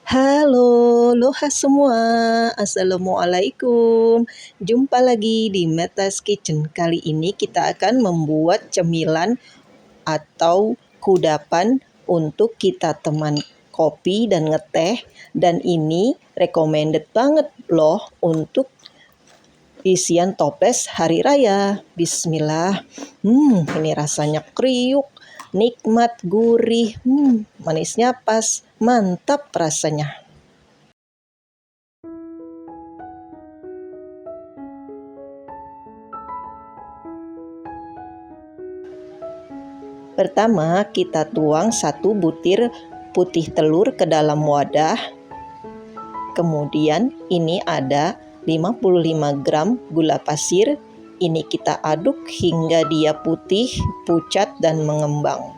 Halo, aloha semua. Assalamualaikum. Jumpa lagi di Meta's Kitchen. Kali ini kita akan membuat cemilan atau kudapan untuk kita teman kopi dan ngeteh. Dan ini recommended banget loh untuk isian toples hari raya. Bismillah. Ini rasanya kriuk, nikmat, gurih, manisnya pas, mantap rasanya. Pertama, kita tuang 1 butir putih telur ke dalam wadah. Kemudian ini ada 55 gram gula pasir. Ini kita aduk hingga dia putih, pucat, dan mengembang.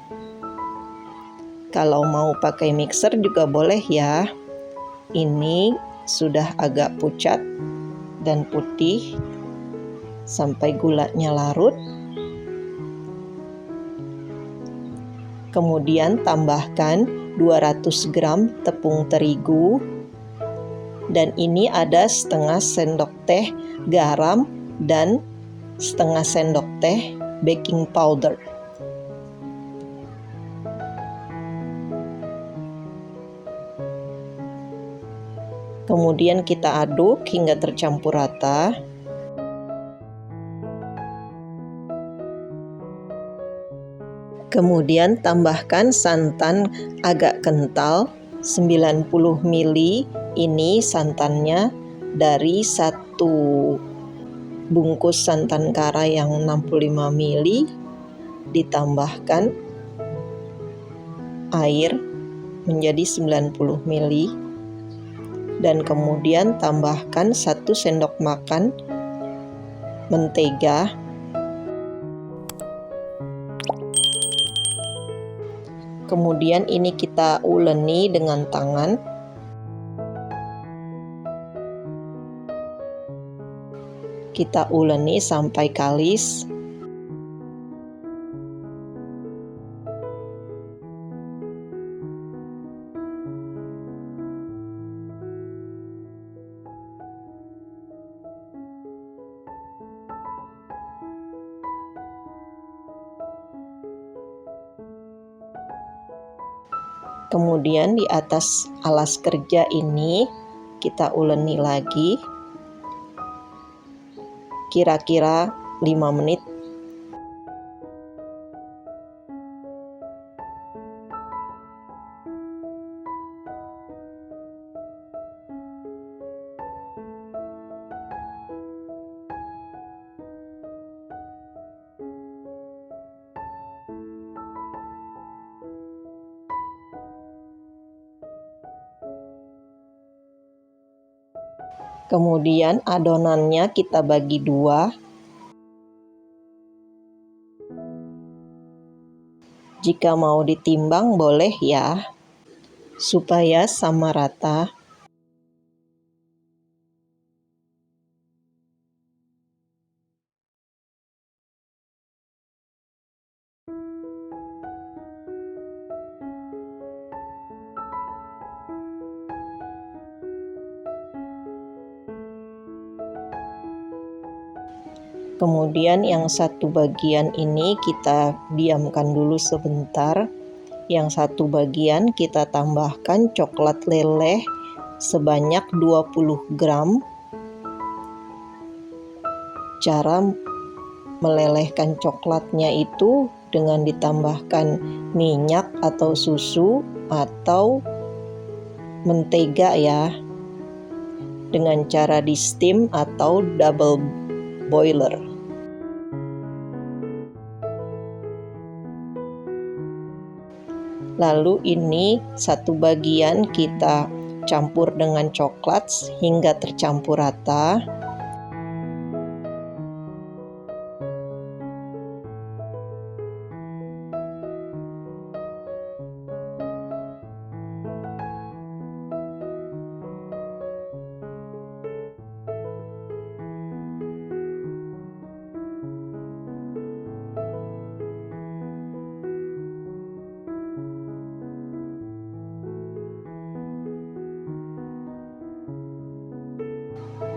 Kalau mau pakai mixer juga boleh ya. Ini sudah agak pucat dan putih sampai gulanya larut. Kemudian tambahkan 200 gram tepung terigu. Dan ini ada setengah sendok teh garam dan setengah sendok teh baking powder. Kemudian kita aduk hingga tercampur rata. Kemudian tambahkan santan agak kental 90 ml. Ini santannya dari 1 bungkus santan kara yang 65 ml. Ditambahkan air menjadi 90 ml. Dan kemudian tambahkan 1 sendok makan mentega. Kemudian ini kita uleni dengan tangan. Kita uleni sampai kalis. Kemudian di atas alas kerja ini kita uleni lagi kira-kira 5 menit. Kemudian adonannya kita bagi 2. Jika mau ditimbang boleh ya, supaya sama rata. Kemudian yang satu bagian ini kita diamkan dulu sebentar. Yang satu bagian kita tambahkan coklat leleh sebanyak 20 gram. Cara melelehkan coklatnya itu dengan ditambahkan minyak atau susu atau mentega ya. Dengan cara di steam atau double boiler. Lalu ini satu bagian kita campur dengan coklat hingga tercampur rata.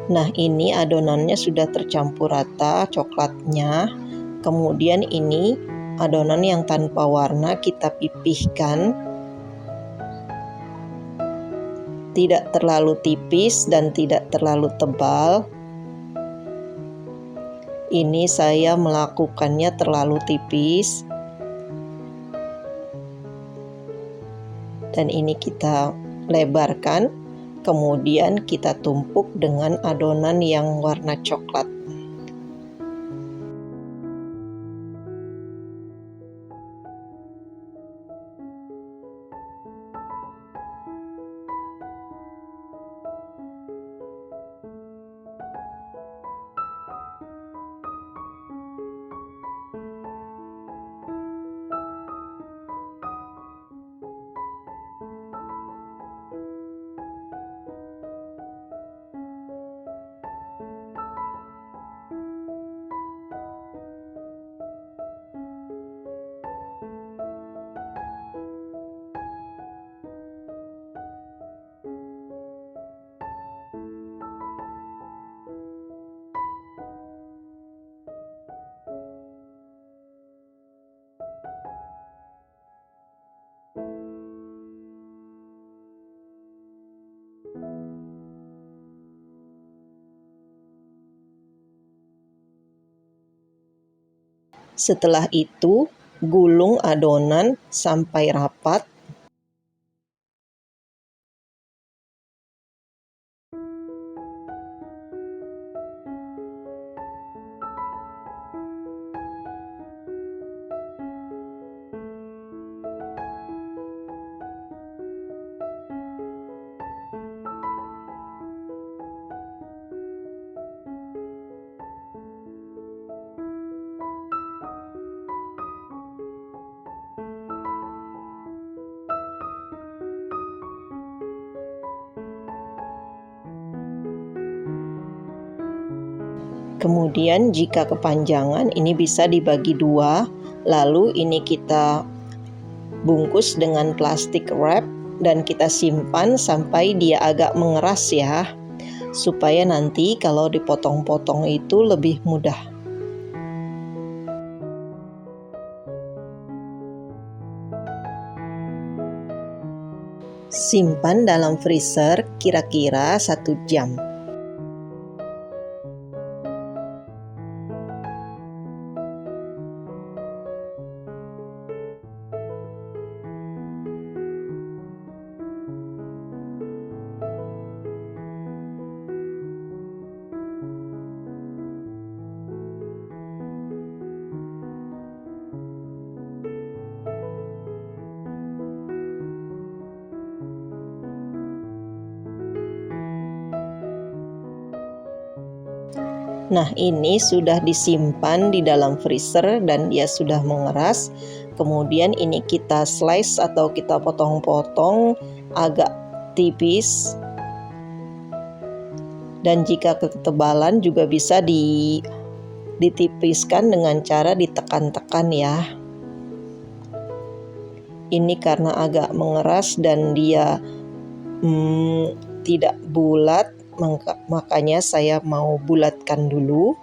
Nah, ini adonannya sudah tercampur rata coklatnya. Kemudian ini adonan yang tanpa warna kita pipihkan. Tidak terlalu tipis dan tidak terlalu tebal. Ini saya melakukannya terlalu tipis. Dan ini kita lebarkan. Kemudian kita tumpuk dengan adonan yang warna coklat. Setelah itu, gulung adonan sampai rapat. Kemudian jika kepanjangan ini bisa dibagi dua, lalu ini kita bungkus dengan plastik wrap dan kita simpan sampai dia agak mengeras ya, supaya nanti kalau dipotong-potong itu lebih mudah. Simpan dalam freezer kira-kira 1 jam. Nah, ini sudah disimpan di dalam freezer dan dia sudah mengeras. Kemudian ini kita slice atau kita potong-potong agak tipis. Dan jika ketebalan juga bisa ditipiskan dengan cara ditekan-tekan ya. Ini karena agak mengeras dan dia tidak bulat, makanya saya mau bulatkan dulu.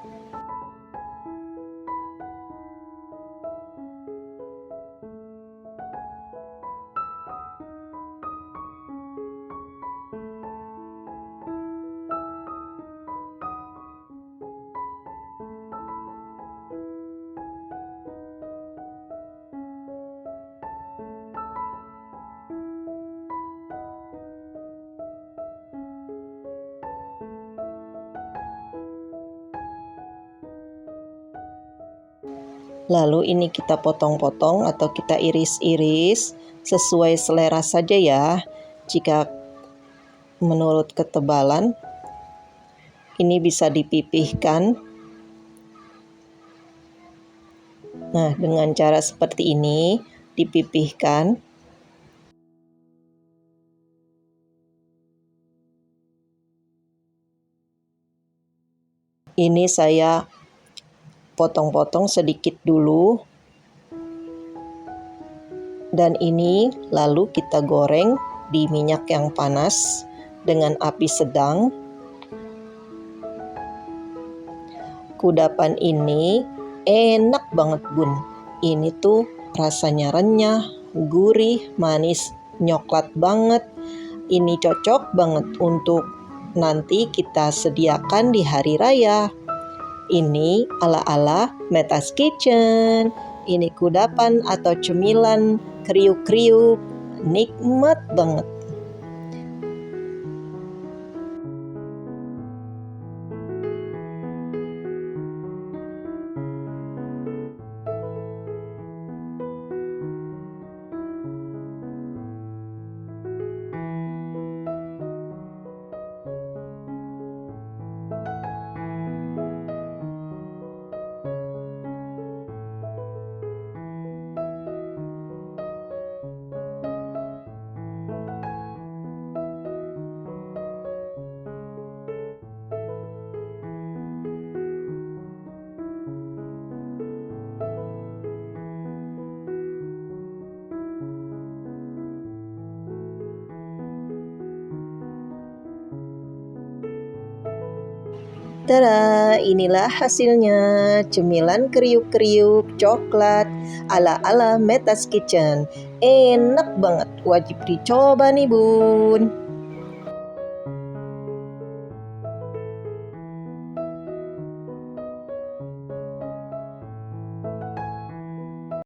Lalu ini kita potong-potong atau kita iris-iris sesuai selera saja ya. Jika menurut ketebalan ini bisa dipipihkan. Nah, dengan cara seperti ini dipipihkan. Ini saya potong-potong sedikit dulu. Dan ini lalu kita goreng di minyak yang panas dengan api sedang. Kudapan ini enak banget Bun. Ini tuh rasanya renyah, gurih, manis, nyoklat banget. Ini cocok banget untuk nanti kita sediakan di hari raya. Ini ala-ala Meta's Kitchen. Ini kudapan atau cemilan kriuk-kriuk. Nikmat banget. Tada, inilah hasilnya, cemilan kriuk-kriuk coklat ala-ala Meta's Kitchen. Enak banget, wajib dicoba nih Bun.